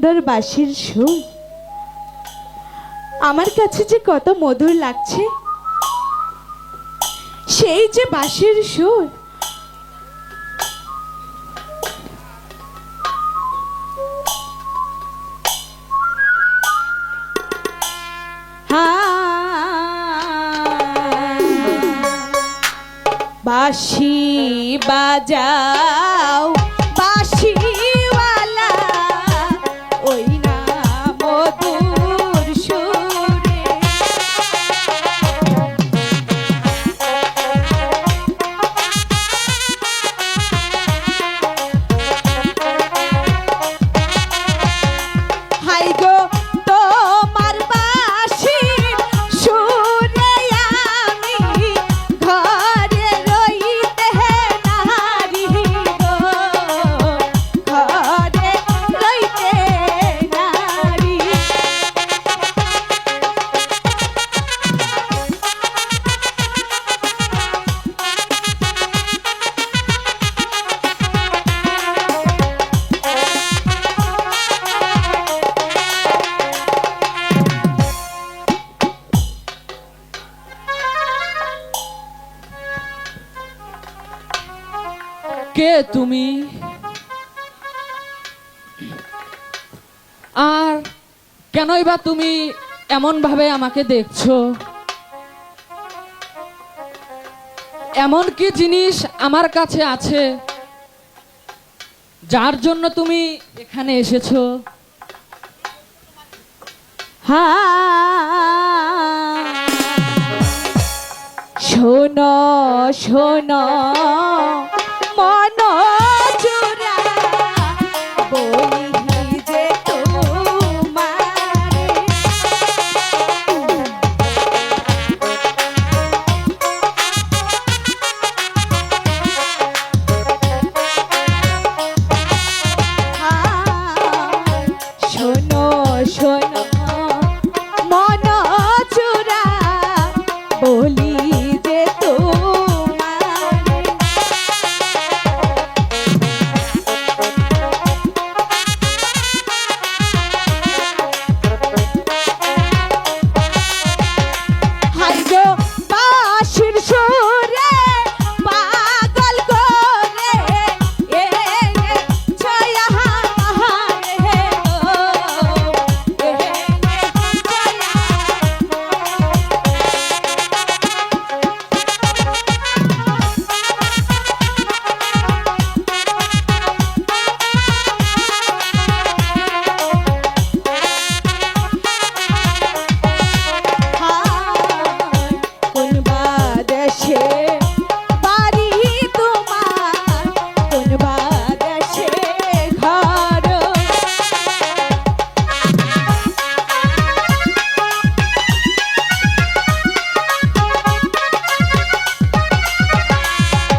সুন্দর বাঁশির সুর আমার কাছে যে কত মধুর লাগছে। সেই যে বাঁশির সুর, বাঁশি বাজাও বাঁশিওয়ালা, ওই না মধুর সুরে। হাই গো তোমার বাঁশির সুরে আমি ঘরে রইতে নারী গো, ঘরে রইতে নারী। কে তুমি? আর কেনই বা তুমি এমন ভাবে আমাকে দেখছো? এমন কি জিনিস আমার কাছে আছে যার জন্য তুমি এখানে এসেছো? শোনো শোনো মন চূড়া, বলি যে তোমারে শোনো শোনো মন চূড়া, বলি যে তোমারে হাই গো বাঁশির সুরে পাগল করে এ ছয়া হে গো, এ ছয়া। কোন বাদেশে বাড়ি তোমার, কোন বাদেশে ঘর।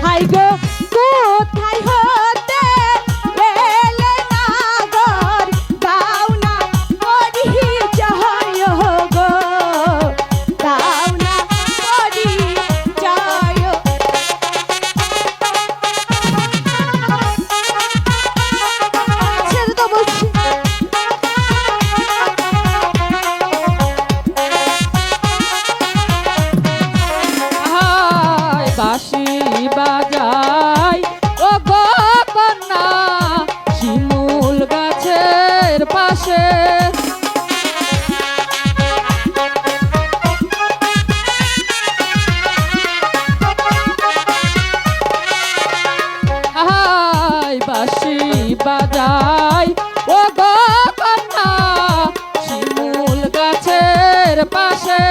হাই গো কোথায় হতে এলে নাগর, দাও না পরিচয় গো, দাও না পরিচয়। সেটা তো বলছি। হায় বাঁশি বাজাই ও গো কন্যা, শিমুল গাছের পাশে। হায় বাঁশি বাজাই ও গো কন্যা, শিমুল গাছের পাশে।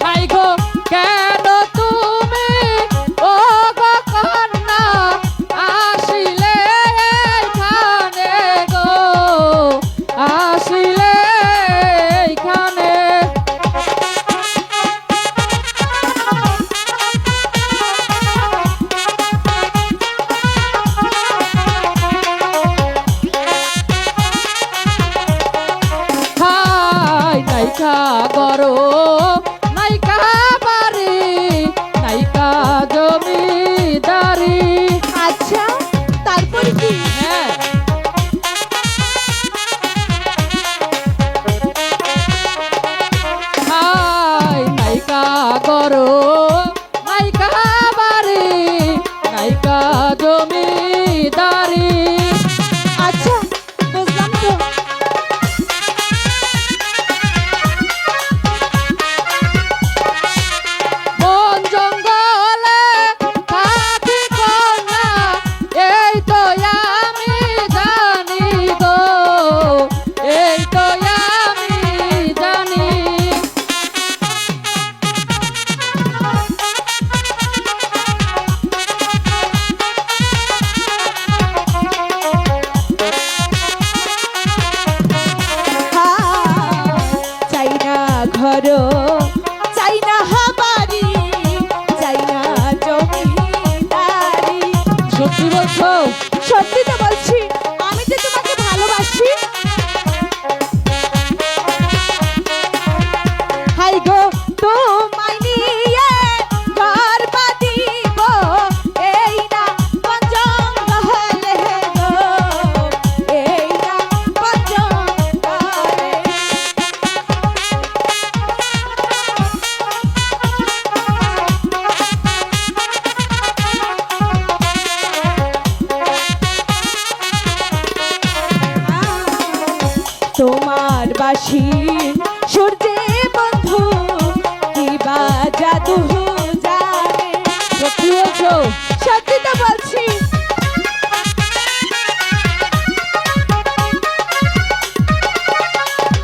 হাই গো কেন কারো নাইকা বাড়ি নাইকা জমিদারি। আচ্ছা বুঝলাম তো। বন জঙ্গলে থাকি কন্যা এই তো আমি জানি গো, এই তো আমি জানি। চাই না ঘর, চাই না বাড়ি, চাই না জমিদারি। সত্যি বলছো? সত্যি তো বলছি, আমি যে তোমাকে ভালোবাসি। হাই গো তোমায় নিয়ে ঘর বাঁধিব, এই না বন জঙ্গলে গো, এই না বন জঙ্গলে। তোমার বাসি সূর্যে বন্ধু কিবা জাদু জানে। সত্যি বলছো? সত্যি তো বলছি।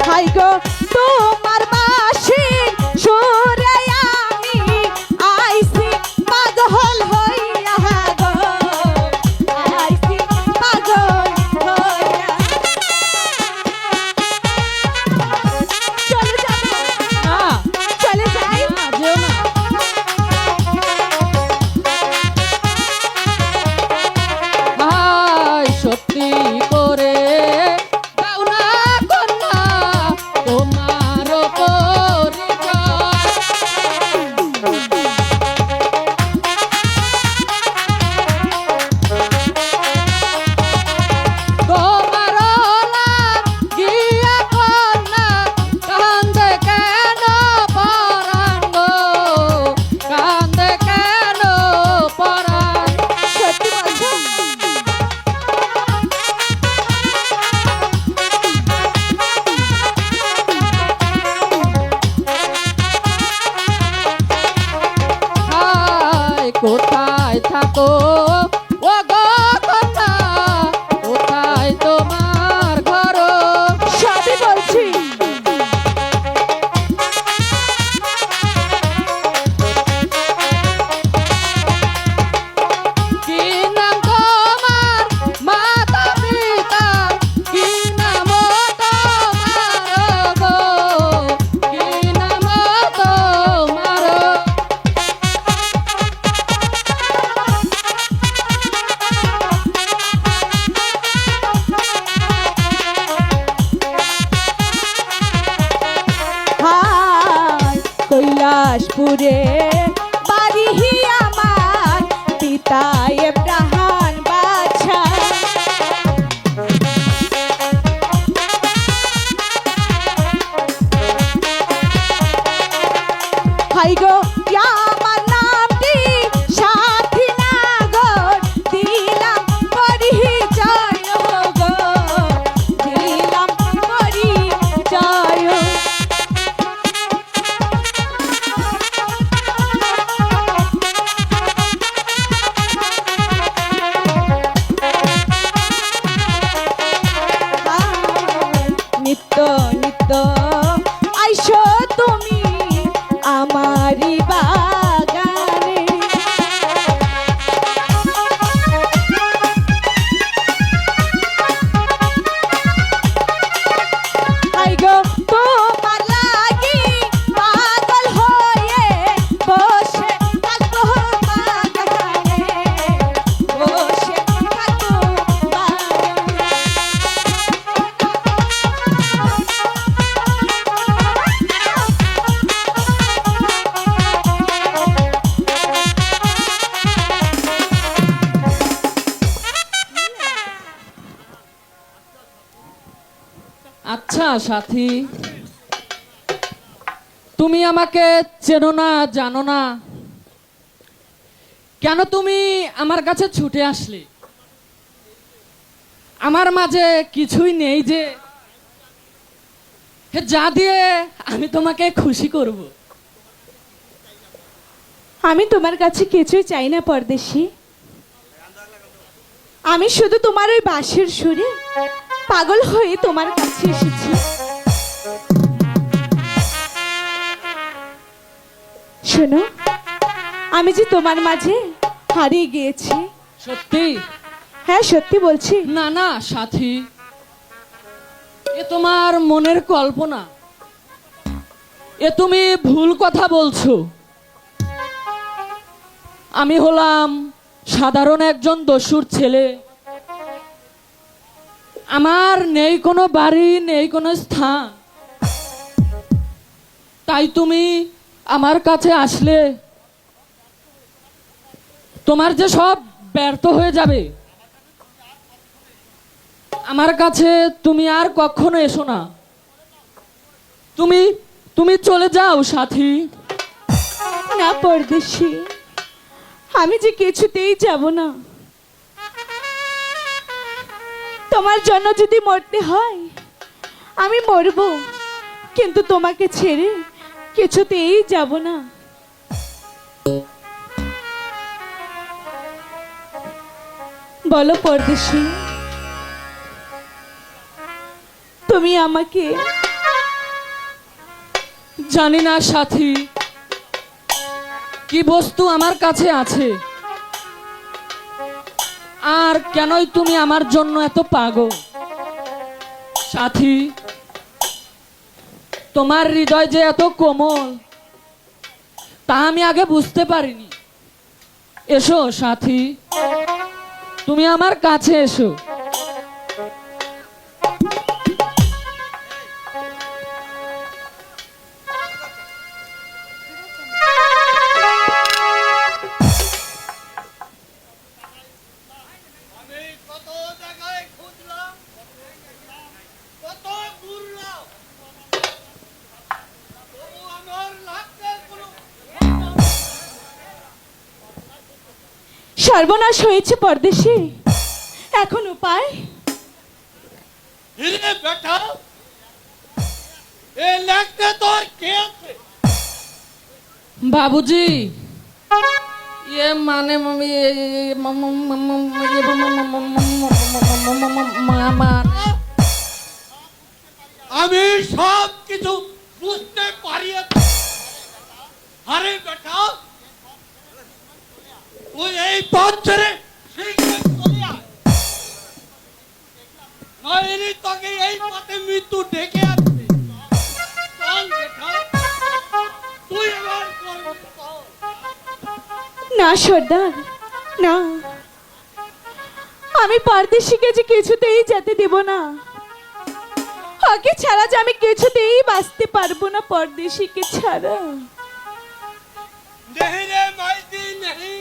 হাই গো তোমার বাসি সুরে আমি আইছি পাগল হইয়া গো, আইছি পাগল হইয়া। চলে যাবো, না চলে যাই। না, যেও না। হায় সত্যি করে দাও না কন্যা তোমার পরিচয়। তোমার লাগিয়া কন্যা কান্দে কেন পরাণ গো, কান্দে কেন পরাণ। সত্যি বলছো? হায় কোথায় থাকো ও গো কন্যা, কোথায় তোমার ঘর। সবই বলছি। কি নাম তোমার মাতা পিতা, কি নাম তোমার গো, কি নাম তোমার। হায় কৈলাসপুরে বাড়ি আমার, পিতা এব্রাহাম বাছা। হাই গো আমার নামটি সাথী নাগর, দিলাম পরিচয় গো, দিলাম পরিচয়। নিত্য নিত্য আইসো তুমি আমারি বাগানে। হাই গো তোমার লাগি পাগল হয়ে বসে থাকবো বাগানে, বসে থাকবো বাগানে। আচ্ছা সাথী, তুমি আমাকে চেনো না, জানো না, কেন তুমি আমার কাছে ছুটে আসলে? আমার মাঝে কিছুই নেই যে যা দিয়ে আমি তোমাকে খুশি করব। আমি তোমার কাছে কিছুই চাই না পরদেশী। আমি শুধু তোমার ওই বাঁশির সুরে পাগল হয়ে তোমার কাছে এসেছি। শোনো, আমি যে তোমার মাঝে হারিয়ে গিয়েছি। সত্যি? হ্যাঁ, সত্যি বলছি। না না সাথী, এ তোমার মনের কল্পনা, এ তুমি ভুল কথা বলছো। আমি হলাম সাধারণ একজন দস্যুর ছেলে। আমার নেই কোনো বাড়ি, নেই কোনো স্থান। তাই তুমি আমার কাছে আসলে তোমার যে সব ব্যর্থ হয়ে যাবে। আমার কাছে তুমি আর কখনো এসো না। তুমি তুমি চলে যাও সাথী। না পরদেশী, আমি যে কিছুতেই যাব না। তোমার জন্য যদি মরতে হয় আমি মরব, কিন্তু তোমাকে ছেড়ে কিছুতেই যাব না। বলো পরদেশী, তুমি আমাকে। জানি না সাথী, কি বস্তু আমার কাছে আছে, আর কেনই তুমি আমার জন্য এত পাগল। সাথী, তোমার হৃদয় যে এত কোমল তা আমি আগে বুঝতে পারিনি। এসো সাথী, তুমি আমার কাছে এসো। সর্বনাশ হয়েছে পরদেশী, এখন উপায়? হিরে বেটা, এ লাগতে তোর কে আছে? বাবুজি, ये माने আমি সব কিছু বুঝতে পারি। আরে বেটা, তুই এই পথ ছেড়ে শীঘ্র চলে আয়, নইলে তোকে এই পথে মৃত্যু ডেকে আসবে। চল বেটা, তুই আমার কর্ম কর। না সর্দার, না, আমি পরদেশীকে যে কিছুতেই যেতে দেব না। ওকে ছাড়া যে আমি কিছুতেই বাঁচতে পারবো না, পরদেশীকে ছাড়া। नहीं रे माइती नहीं,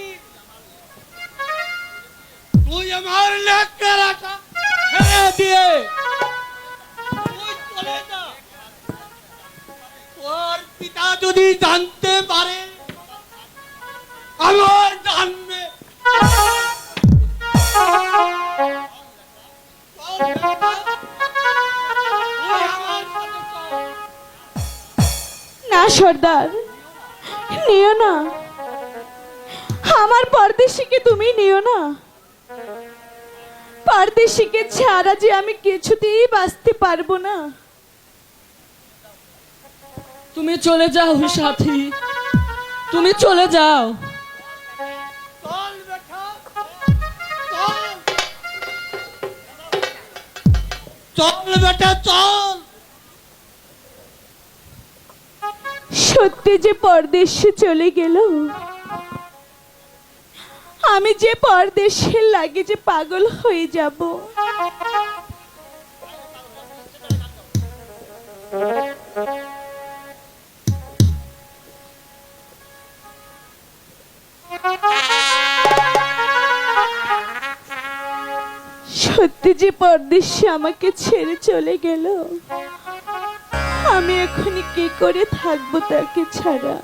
তুই আমার লেখ রাখা ছেড়ে দিয়ে তুই চলে যা। তোর পিতা যদি জানতে পারে আমার জানবে। না সর্দার, নিও না, আমার পরদেশীকে তুমি নিও না। পরদেশীকে ছাড়া যে আমি কিছুতেই বাঁচতে পারবো না। তুমি চলে যাও সাথী, তুমি চলে যাও। চল বেটা, চল, চল বেটা চল। সত্যি যে পরদেশে চলে গেল, আমি যে পরদেশের লাগে যে পাগল হয়ে যাব। সত্যি যে পরদেশে আমাকে ছেড়ে চলে গেল, আমি এখন কি করে থাকবো তাকে ছাড়া।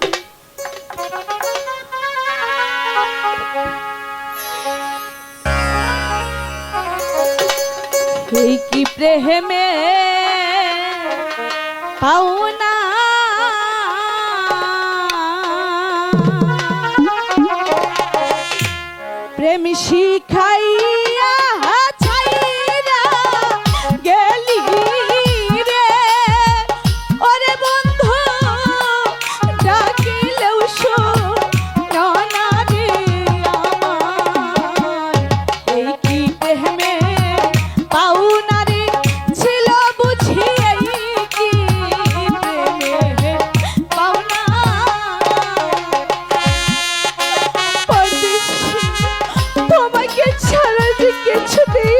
এই কি প্রেমে পাওনা প্রেম শিখাইয়া ছাইরা গেলি রে ওরে বন্ধু ডাকিলেও শোনো না রে আমার। এই কি প্রেমে পাওনা রে ছিল বুঝি, এই কি প্রেমে পাওনা। পরদেশি তোমাকে ছাড়া যে কিছুতেই